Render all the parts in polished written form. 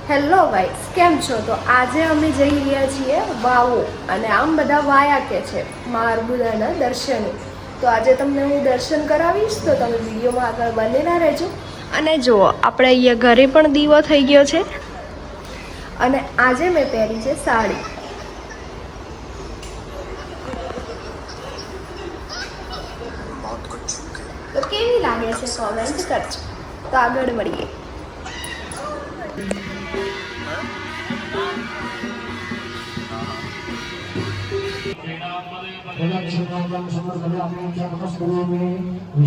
Hello guys, કેમ છો? તો આજે અમે જઈ રહ્યા છીએ વાવો અને આમ બધા વાયા કે છે મારબુદાના દર્શને. તો આજે તમને હું દર્શન કરાવીશ, તો તમે વિડીયોમાં આગળ બનેલા રહેજો. અને જુઓ, આપણે અહીંયા ઘરે પણ દીવો થઈ ગયો છે અને આજે મેં પહેરી છે સાડી. તો કેવી લાગે છે કોમેન્ટ કરજો. તો આગળ મળીએ.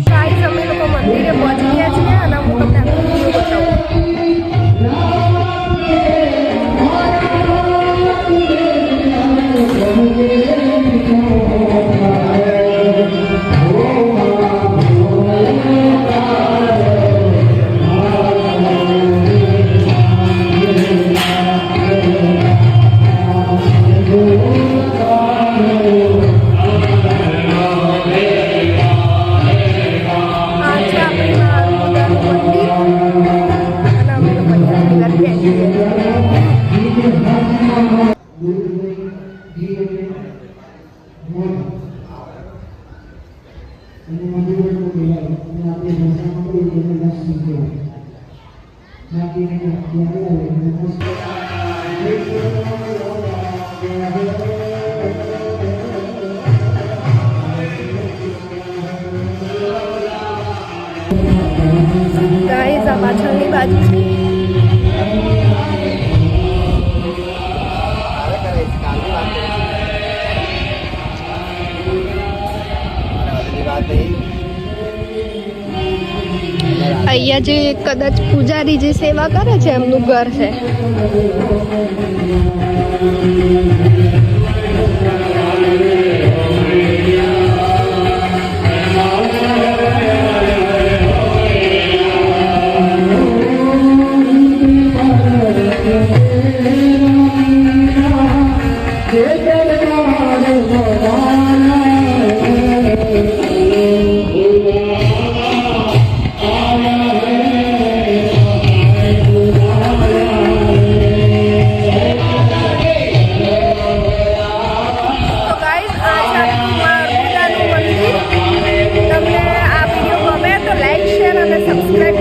ગાઈસ, અમે લોકો મંદિરે પહોંચી ગયા છીએ અને હું તમને વિડીયો ગાઈસ, આ પાછળની બાજુ છે. અહીંયા જે કદાચ પૂજારી જે સેવા કરે છે એમનું ઘર છે. તમને આ વિડીયો ગમે તો લાઈક, શેર અને સબસ્ક્રાઈબ